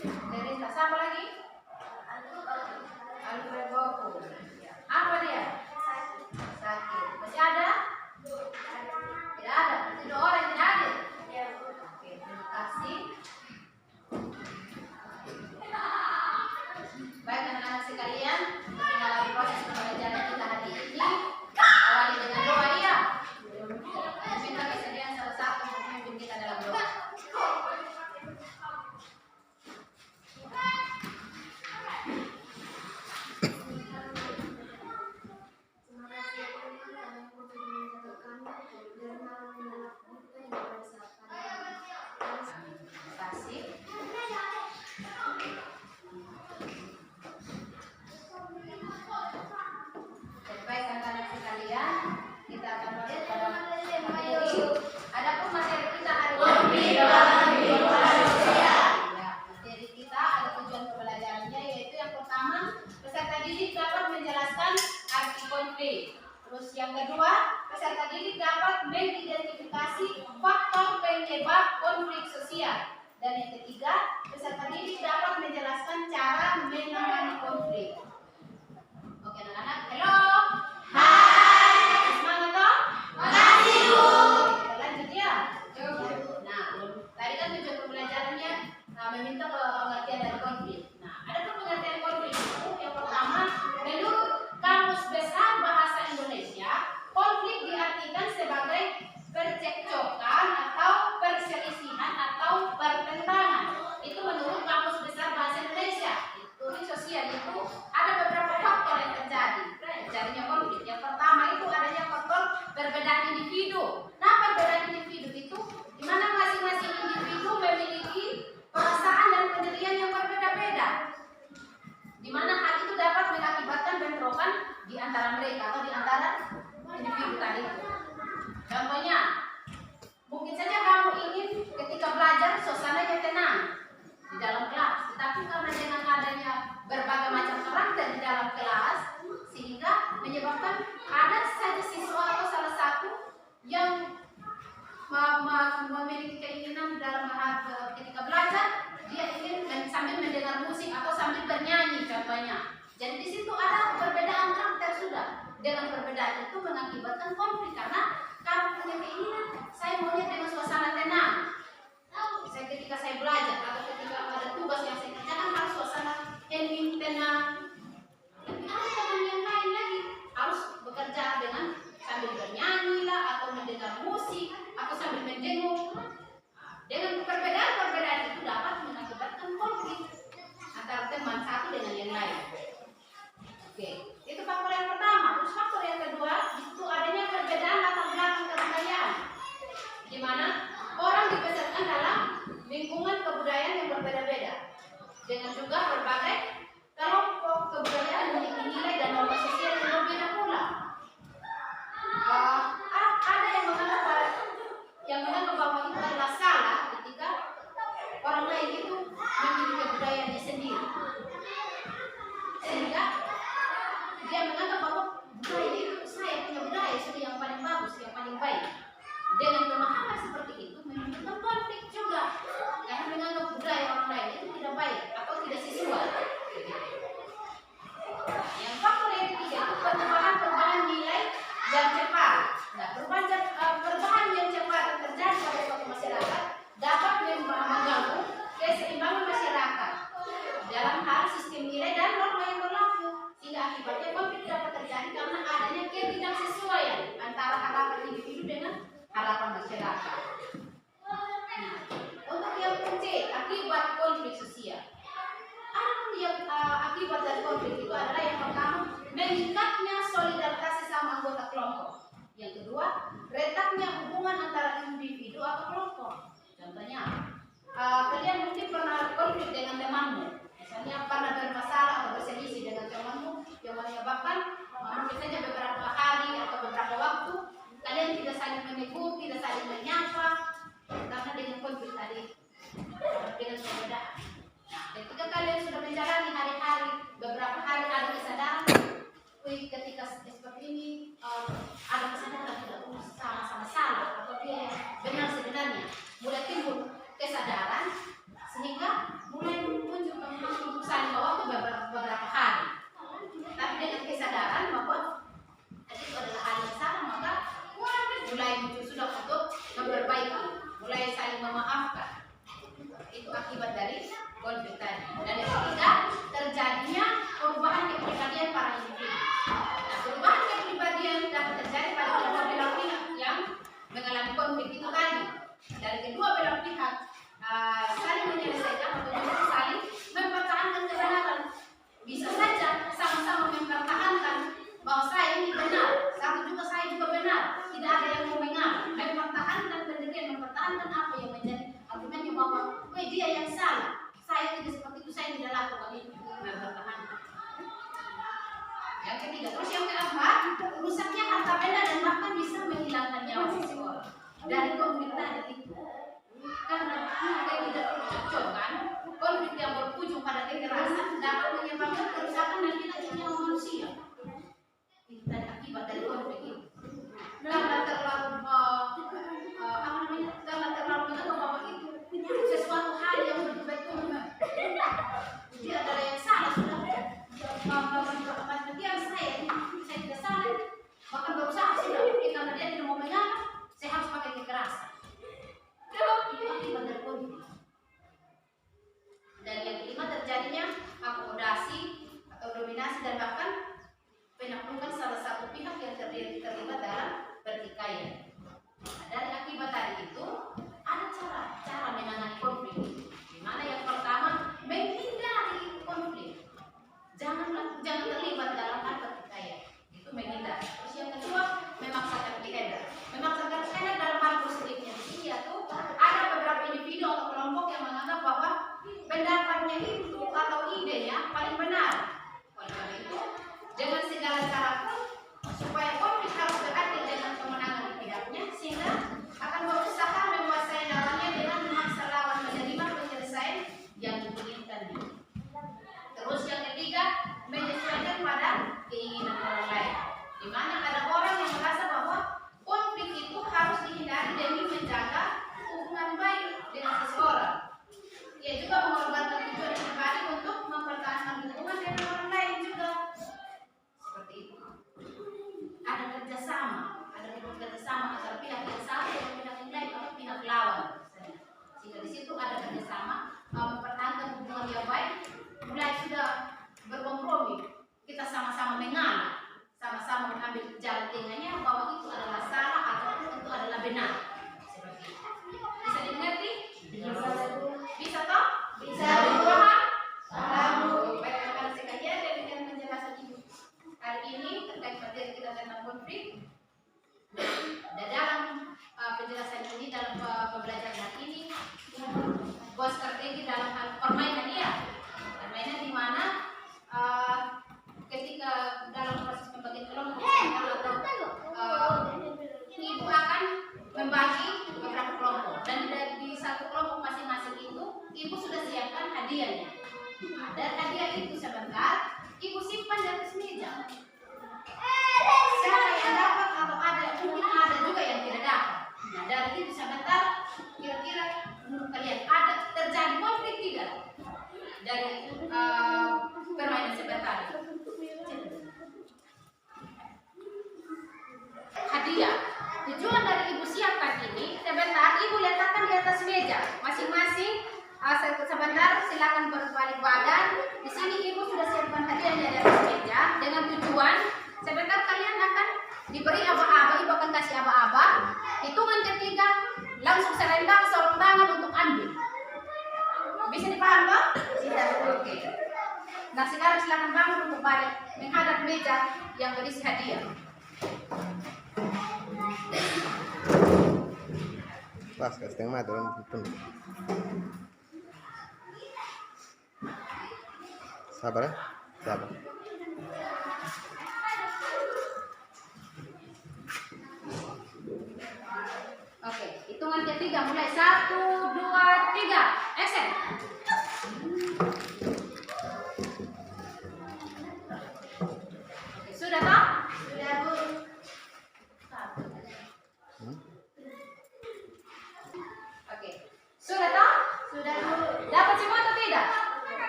Derita. Siapa lagi? Alfred Boku. Apa dia? Sakit. Masih ada? Tidak ada. Itu dua orang yang tidak hadir. Oke, terima kasih. Baik anak-anak sekalian, dalam proses pembelajaran kita hari ini awali dengan doa ya. Minta kesediaan salah satu untuk memimpin kita dalam doa. Terus yang kedua, peserta didik dapat mengidentifikasi faktor penyebab konflik sosial. Dan yang ketiga, peserta didik dapat menjelaskan cara menangani konflik. Oke anak-anak, halo. Hai. Semangat toh? Makasih Bu. Kita lanjut ya. Nah, tadi kan tujuan pembelajarannya meminta pengertian dari konflik. Nah, ada pengertian konflik itu yang pertama, menurut Kamus Besar Bahasa Indonesia, konflik diartikan sebagai percekcokan atau perselisihan atau pertentangan. Itu menurut Kamus Besar Bahasa Indonesia. Konflik sosial itu ada beberapa faktor yang terjadinya konflik. Yang pertama itu adanya faktor perbedaan individu. Nah, perbedaan individu itu di mana masing-masing individu memiliki perasaan dan pendirian yang berbeda-beda, di mana hal itu dapat mengakibatkan bentrokan di antara mereka atau di antara individu tadi. Contohnya, mungkin saja kamu ingin ketika belajar suasananya tenang di dalam kelas, tetapi karena dengan adanya berbagai macam karakter di dalam kelas, sehingga menyebabkan ada saja siswa atau salah satu yang memiliki keinginan dalam ketika belajar, dia ingin sambil mendengar musik atau sambil bernyanyi contohnya. Jadi di situ ada perbedaan karakter sudah. Dengan perbedaan itu mengakibatkan konflik karena kamu punya keinginan, saya maunya dengan suasana tenang. Ketika saya belajar atau ketika ada tugas yang saya kerjakan harus suasana hening, tenang. Tapi ada teman yang lain lagi harus bekerja dengan sambil bernyanyi lah atau mendengar musik atau sambil menjenguk. Dengan perbedaan itu dapat mengakibatkan konflik antara teman satu dengan yang lain. Oke, itu faktor yang pertama. Terus faktor yang kedua, itu adanya perbedaan latar belakang kebudayaan, di mana orang dibesarkan dalam lingkungan kebudayaan yang berbeda-beda, dengan juga berbagai kelompok kebudayaan memiliki nilai dan norma sosial yang berbeda pula. Ada yang menganggap bahwa itu adalah salah ketika orang lain itu memiliki kebudayaannya sendiri, sehingga dia menganggap bahwa budaya itu saya punya budaya sudah yang paling bagus, yang paling baik. Dengan pemahaman seperti itu menimbulkan konflik juga, karena menganggap budaya orang lain itu tidak baik atau tidak sesuai. Yang faktor yang ketiga itu perubahan nilai yang cepat. Nah, perubahan yang cepat yang terjadi pada suatu masyarakat dapat mengganggu keseimbangan masyarakat dalam hal sistem nilai dan norma yang berlaku, sehingga akibatnya konflik dapat terjadi karena adanya ketidaksesuaian antara harapan individu dengan harapan masyarakat. Nah, untuk yang C, akibat konflik sosial. Akibat dari konflik itu adalah yang pertama, meningkatnya solidaritas sesama anggota kelompok. Yang kedua, retaknya hubungan antara individu atau kelompok. Contohnya, kalian mungkin pernah konflik dengan temanmu. Misalnya pernah bermasalah atau berselisih dengan temanmu yang menyebabkan mungkin saja beberapa hari atau beberapa waktu kalian tidak saling menegur, tidak saling menyapa karena dengan konflik tadi, dengan perbedaan. Nah, ketika kalian sudah menjalani hari-hari, beberapa hari ada kesadaran, ketika seperti ini ada kesadaran tidak sama-sama salah atau dia konflik tadi. Dan yang ketiga, terjadinya perubahan kepribadian para individu. Nah, perubahan kepribadian dapat terjadi pada kedua belah pihak yang mengalami konflik itu tadi. Dari kedua belah pihak saling menyelesaikan atau saling mempertahankan kebenaran. Bisa saja sama-sama mempertahankan bahwa saya ini benar, saya juga benar. Tidak ada yang mau mengalah, mempertahankan pendirian, mempertahankan apa yang menjadi argumennya bahwa dia yang salah. Saya tidak seperti itu, saya tidak lakukan itu, mempertahankan. Yang ketiga, terus yang keempat, rusaknya harta benda dan bahkan bisa menghilangkan nyawa seseorang dari konflik tadi itu. Karena kita tidak cocokkan, konflik yang berujung pada kekerasan dapat menyebabkan kerusakan dan hilangnya nyawa manusia. Itu tadi akibat dari konflik itu. Karena terlalu karena terlalu menganggap bahwa itu sesuatu hal yang betul-betul dia adalah yang salah sudah. Dia saya tidak salah, bahkan berusaha sudah. Karena dia tidak mau mengalah, saya harus pakai kekerasan. Itu akibat dari konflik. Dan yang kelima, terjadinya akomodasi atau dominasi dan bahkan penaklukan salah satu pihak yang terlibat dalam pertikaian. Nah, dari akibat tadi itu ada cara menangani konflik. Di mana yang pertama, menghindari konflik. Jangan terlibat dalam hal pertikaian. Itu menghindari. Terus yang kedua, memaksakan kehendak. Memaksakan kehendak dalam hal positifnya. Iya tuh, ada beberapa individu atau kelompok yang menganggap bahwa pendapatnya itu atau idenya paling benar. Oleh karena itu, dengan segala cara pun supaya konflik harus beradil dengan kemenangan di pihaknya, sehingga akan berusaha menguasai lawannya dengan memaksa lawan menerima penyelesaian yang diinginkannya. Terus yang ketiga, menyesuaikan pada keinginan orang lain. Di mana ada orang yang merasa bahwa konflik itu harus dihindari demi menjaga hubungan baik dengan seseorang. Ia juga mengorbankan tujuan pribadi untuk mempertahankan hubungan dengan orang lain juga. Seperti itu. Ada kerjasama antara pihak yang satu dan pihak yang lain atau pihak lawan. Sehingga di situ ada kerjasama mempertahankan hubungan yang baik. Mulai sudah berkompromi, kita sama-sama mengalah, sama-sama mengambil jalan tengahnya bahwa itu adalah salah atau itu adalah benar. Seperti itu. Bisa dimengerti? Bisa toh? Bisa dipaham? Baik rekan sekalian, demikian penjelasan Ibu hari ini terkait materi kita tentang konflik. Dan dalam penjelasan ini, dalam pembelajaran hari ini, buat strategi dalam hal permainan ya. Permainan di mana ketika dalam proses pembagian kelompok atau ibu akan membagi beberapa kelompok, dan di satu kelompok masing-masing itu ibu sudah siapkan hadiahnya. Dan hadiah itu sebentar ibu simpan di atas meja. Siapa yang dapat atau mungkin ada juga yang tidak dapat. Nah, dari itu sebentar kira-kira menurut kalian ada terjadi konflik tidak dari permainan sebentar? Hadiah. Tujuan dari ibu siapkan ini, sebentar ibu letakkan di atas meja masing-masing. Sebentar silakan berbalik badan. Di sini ibu sudah siapkan hadiahnya di atas meja dengan tujuan sebentar kalian akan diberi aba-aba. Ibu akan kasih aba-aba. Hitungan ketiga langsung serendam sorong tangan untuk ambil. Bisa dipaham Pak? Tidak. Oke. Nah sekarang silakan bangun untuk balik menghadap meja yang berisi hadiah. Pas ke setengah turun pun. Sabar ya, sabar. Oke, hitungan ketiga mulai 1, 2, 3, action. Oke, sudah toh? Sudah Bu. Oke, sudah toh? Sudah Bu. Dapat semua atau tidak?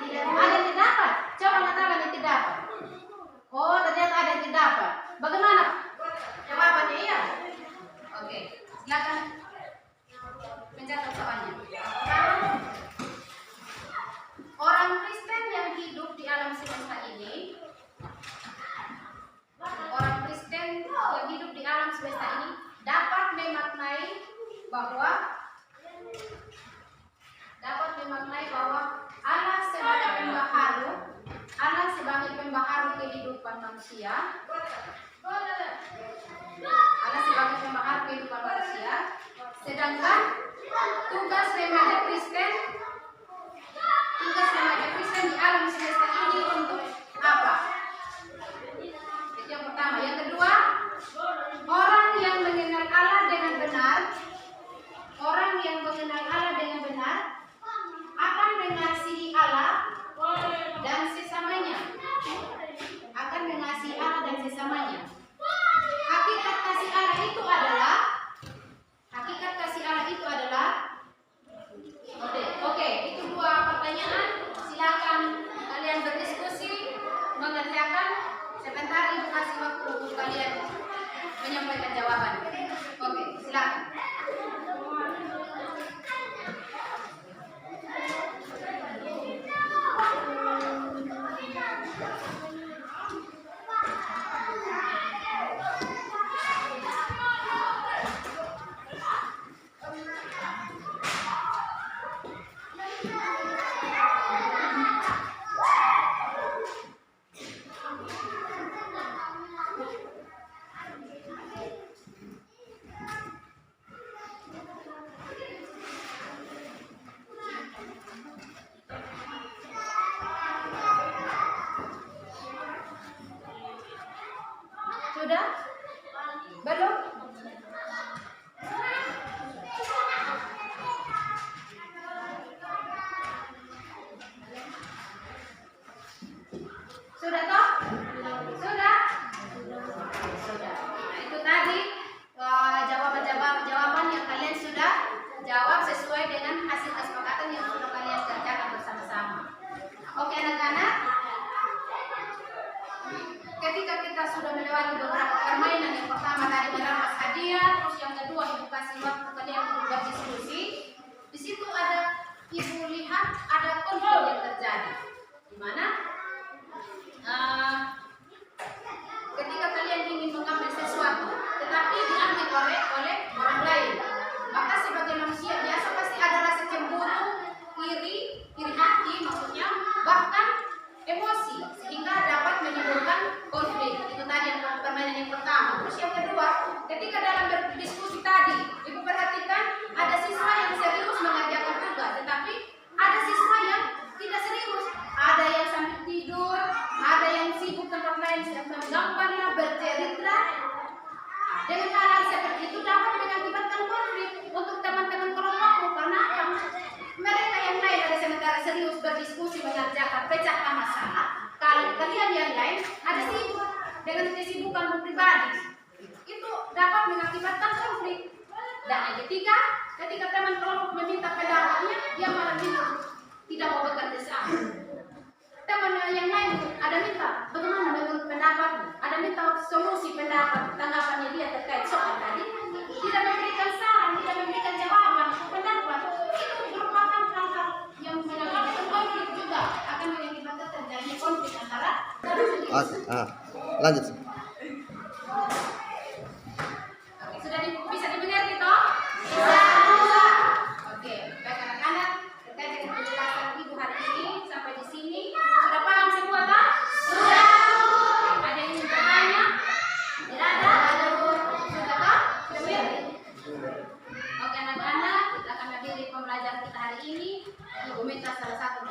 Tidak. Ada yang tidak dapat? Coba katakan yang tidak dapat. Oh, ternyata ada yang tidak dapat. Bagaimana? Jawabannya iya. Oke, silakan mencatat soalnya. manusia. Anak sebagai pembahas kehidupan manusia. Sedangkan tugas remaja Kristen di alam semesta ini untuk apa? Itu yang pertama. Yang kedua, orang yang mengenal Allah dengan benar, akan mengasihi Allah dan sesamanya. Hakikat kasih Allah itu adalah Oke, itu dua pertanyaan. Silakan kalian berdiskusi, mengerjakan. Sebentar Ibu kasih waktu untuk kalian menyampaikan jawaban. Oke, silakan. Sudah? Belum? Sudah toh? Sudah? Sudah. Nah, itu tadi jawaban yang kalian sudah jawab sesuai dengan hasil kesepakatan yang sudah kalian kerjakan bersama-sama. Oke anak-anak? Ketika kita sudah melewati beberapa permainan, yang pertama tadi merampas hadiah, terus yang kedua Ibu kasih waktu kalian untuk berdiskusi. Di situ Ibu lihat ada konflik yang terjadi, di mana ketika kalian ingin mengambil sesuatu, tetapi diambil oleh orang lain, maka sebagai manusia biasa pasti ada rasa cemburu, iri hati, maksudnya bahkan emosi, sehingga dapat menimbulkan konflik. Itu tadi yang permainan yang pertama. Terus yang kedua, ketika dalam berdiskusi tadi, Ibu perhatikan ada siswa yang serius mengerjakan tugas, tetapi ada siswa yang tidak serius. Ada yang sambil tidur, ada yang sibuk tempat lain, menggambarlah, bercerita. Dengan hal seperti itu dapat mengakibatkan konflik untuk teman-teman kelompokmu, karena mereka yang lain ada sementara serius berdiskusi mengerjakan pecahkan masalah. Kalau kalian yang lain ada sibuk dengan kesibukan pribadi, itu dapat mengakibatkan konflik. Dan yang ketiga, ketika teman kelompok meminta pendapatnya, dia malah tidak mau bekerja sama. Teman yang lain ada minta, bagaimana menurut pendapatmu? Ada minta solusi pendapat, tanggapannya dia terkait soal tadi, tidak memberikan saran, tidak memberikan jawaban, pendapat. Itu merupakan hal-hal yang mengakibatkan konflik juga, akan mengakibatkan terjadinya konflik antara lanjut. Sudah bisa dimengerti toh? Bisa. Oke, baik anak-anak, terkait dengan penjelasan Ibu hari ini sampai di sini sudah paham semua toh? Sudah. Ada yang ingin bertanya? Tidak ada? Sudah toh? Sudah mengerti? Oke anak-anak, kita akan akhiri pembelajaran kita hari ini. Ibu minta salah satu